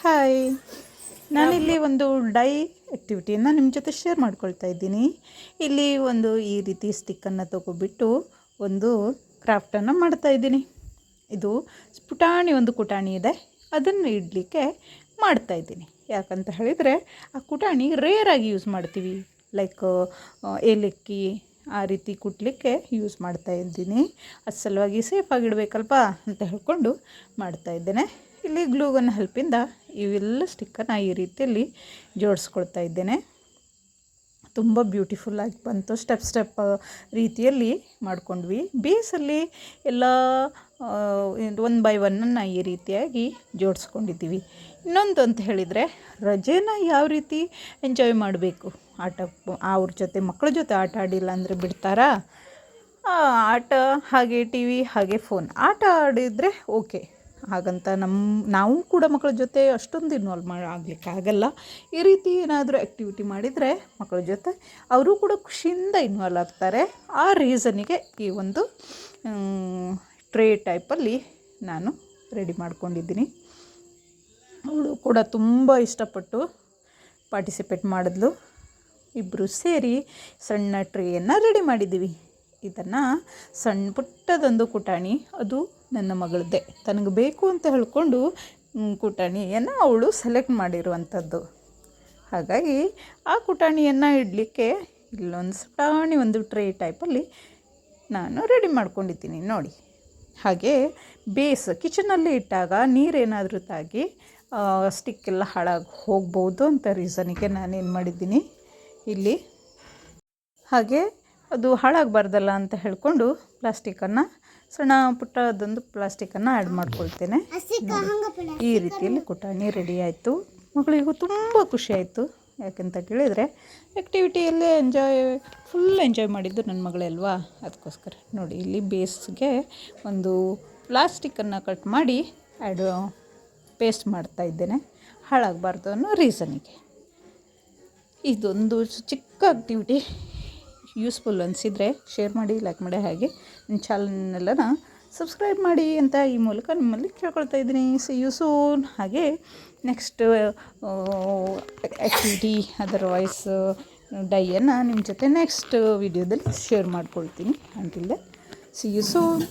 Hi, ನಾನಿಲ್ಲಿ ಒಂದು dye ಆ್ಯಕ್ಟಿವಿಟಿಯನ್ನು ನಿಮ್ಮ ಜೊತೆ ಶೇರ್ ಮಾಡ್ಕೊಳ್ತಾ ಇದ್ದೀನಿ. ಇಲ್ಲಿ ಈ ರೀತಿ ಸ್ಟಿಕ್ಕನ್ನು ತೊಗೊಬಿಟ್ಟು ಒಂದು ಕ್ರಾಫ್ಟನ್ನು ಮಾಡ್ತಾಯಿದ್ದೀನಿ. ಇದು ಒಂದು ಕುಟಾಣಿ ಇದೆ, ಅದನ್ನು ಇಡಲಿಕ್ಕೆ ಮಾಡ್ತಾಯಿದ್ದೀನಿ. ಯಾಕಂತ ಹೇಳಿದರೆ ಆ ಕುಟಾಣಿ ರೇರಾಗಿ ಯೂಸ್ ಮಾಡ್ತೀವಿ, ಲೈಕ್ ಏಲಕ್ಕಿ ಆ ರೀತಿ ಕುಟ್ಟಲಿಕ್ಕೆ ಯೂಸ್ ಮಾಡ್ತಾಯಿದ್ದೀನಿ. ಅದು ಸಲುವಾಗಿ ಸೇಫಾಗಿಡಬೇಕಲ್ಪ ಅಂತ ಹೇಳ್ಕೊಂಡು ಮಾಡ್ತಾಯಿದ್ದೇನೆ. ಇಲ್ಲಿ ಗ್ಲೂಗನ್ ಹೆಲ್ಪಿಂದ ಇವೆಲ್ಲ ಸ್ಟಿಕ್ಕನ್ನು ಈ ರೀತಿಯಲ್ಲಿ ಜೋಡಿಸ್ಕೊಳ್ತಾ ಇದ್ದೇನೆ. ತುಂಬ ಬ್ಯೂಟಿಫುಲ್ಲಾಗಿ ಬಂತು. ಸ್ಟೆಪ್ ರೀತಿಯಲ್ಲಿ ಮಾಡ್ಕೊಂಡ್ವಿ. ಬೇಸಲ್ಲಿ ಎಲ್ಲ 1 by 1 ಈ ರೀತಿಯಾಗಿ ಜೋಡಿಸ್ಕೊಂಡಿದ್ದೀವಿ. ಇನ್ನೊಂದು ಅಂತ ಹೇಳಿದರೆ, ರಜೆನ ಯಾವ ರೀತಿ ಎಂಜಾಯ್ ಮಾಡಬೇಕು, ಅವ್ರ ಜೊತೆ ಮಕ್ಕಳ ಜೊತೆ ಆಟ ಆಡಿಲ್ಲ ಅಂದರೆ ಬಿಡ್ತಾರಾ? ಆಟ ಹಾಗೆ ಟಿ ವಿ ಹಾಗೆ ಫೋನ್ ಆಟ ಆಡಿದರೆ ಓಕೆ, ಹಾಗಂತ ನಾವು ಕೂಡ ಮಕ್ಕಳ ಜೊತೆ ಅಷ್ಟೊಂದು ಇನ್ವಾಲ್ವ್ ಆಗಲಿಕ್ಕೆ ಆಗಲ್ಲ. ಈ ರೀತಿ ಏನಾದರೂ ಆ್ಯಕ್ಟಿವಿಟಿ ಮಾಡಿದರೆ ಮಕ್ಕಳ ಜೊತೆ ಅವರು ಕೂಡ ಖುಷಿಯಿಂದ ಇನ್ವಾಲ್ವ್ ಆಗ್ತಾರೆ. ಆ ರೀಸನಿಗೆ ಈ ಒಂದು ಟ್ರೇ ಟೈಪಲ್ಲಿ ನಾನು ರೆಡಿ ಮಾಡ್ಕೊಂಡಿದ್ದೀನಿ. ಅವಳು ಕೂಡ ತುಂಬ ಇಷ್ಟಪಟ್ಟು ಪಾರ್ಟಿಸಿಪೇಟ್ ಮಾಡಿದ್ಲು. ಇಬ್ಬರು ಸೇರಿ ಸಣ್ಣ ಟ್ರೇಯನ್ನು ರೆಡಿ ಮಾಡಿದ್ದೀವಿ. ಇದನ್ನು ಸಣ್ಣ ಪುಟ್ಟದೊಂದು ಕುಟಾಣಿ, ಅದು ನನ್ನ ಮಗಳದ್ದೇ, ತನಗೆ ಬೇಕು ಅಂತ ಹೇಳ್ಕೊಂಡು ಕುಟಾಣಿಯನ್ನು ಅವಳು ಸೆಲೆಕ್ಟ್ ಮಾಡಿರುವಂಥದ್ದು. ಹಾಗಾಗಿ ಆ ಕುಟಾಣಿಯನ್ನು ಇಡಲಿಕ್ಕೆ ಇಲ್ಲೊಂದು ಟ್ರೇ ಟೈಪಲ್ಲಿ ನಾನು ರೆಡಿ ಮಾಡ್ಕೊಂಡಿದ್ದೀನಿ ನೋಡಿ. ಹಾಗೆ ಬೇಸ್ ಕಿಚನಲ್ಲಿ ಇಟ್ಟಾಗ ನೀರೇನಾದರೂ ತಾಗಿ ಸ್ಟಿಕ್ಕೆಲ್ಲ ಹಾಳಾಗಿ ಹೋಗ್ಬೋದು ಅಂತ ರೀಸನಿಗೆ ನಾನೇನು ಮಾಡಿದ್ದೀನಿ ಇಲ್ಲಿ. ಹಾಗೆ ಅದು ಹಾಳಾಗಬಾರ್ದಲ್ಲ ಅಂತ ಹೇಳ್ಕೊಂಡು ಪ್ಲಾಸ್ಟಿಕ್ಕನ್ನು ಸಣ್ಣ ಪುಟ್ಟದೊಂದು ಪ್ಲಾಸ್ಟಿಕ್ಕನ್ನು ಆ್ಯಡ್ ಮಾಡ್ಕೊಳ್ತೇನೆ. ಈ ರೀತಿಯಲ್ಲಿ ಕುಟಾಣಿ ರೆಡಿ ಆಯಿತು. ಮಗಳಿಗೂ ತುಂಬ ಖುಷಿ ಆಯಿತು. ಯಾಕಂತ ಕೇಳಿದರೆ ಆ್ಯಕ್ಟಿವಿಟಿಯಲ್ಲೇ ಫುಲ್ ಎಂಜಾಯ್ ಮಾಡಿದ್ದು ನನ್ನ ಮಗಳೇ ಅಲ್ವಾ, ಅದಕ್ಕೋಸ್ಕರ ನೋಡಿ ಇಲ್ಲಿ ಬೇಸ್ಗೆ ಒಂದು ಪ್ಲಾಸ್ಟಿಕ್ಕನ್ನು ಕಟ್ ಮಾಡಿ ಪೇಸ್ಟ್ ಮಾಡ್ತಾ ಇದ್ದೇನೆ, ಹಾಳಾಗಬಾರ್ದು ಅನ್ನೋ ರೀಸನಿಗೆ. ಇದೊಂದು ಚಿಕ್ಕ ಆ್ಯಕ್ಟಿವಿಟಿ ಯೂಸ್ಫುಲ್ ಅನಿಸಿದರೆ ಶೇರ್ ಮಾಡಿ, ಲೈಕ್ ಮಾಡಿ, ಹಾಗೆ ನನ್ನ ಚಾನಲ್ನೆಲ್ಲನ ಸಬ್ಸ್ಕ್ರೈಬ್ ಮಾಡಿ ಅಂತ ಈ ಮೂಲಕ ನಿಮ್ಮಲ್ಲಿ ಕೇಳ್ಕೊಳ್ತಾ ಇದ್ದೀನಿ. See you soon. ಹಾಗೆ ನೆಕ್ಸ್ಟ್ ಆ್ಯಕ್ಟಿವಿಟಿ ಅದರ್ವೈಸ್ ಡೈಯನ್ನು ನಿಮ್ಮ ಜೊತೆ ನೆಕ್ಸ್ಟ್ ವಿಡಿಯೋದಲ್ಲಿ ಶೇರ್ ಮಾಡ್ಕೊಳ್ತೀನಿ. Until then see you soon.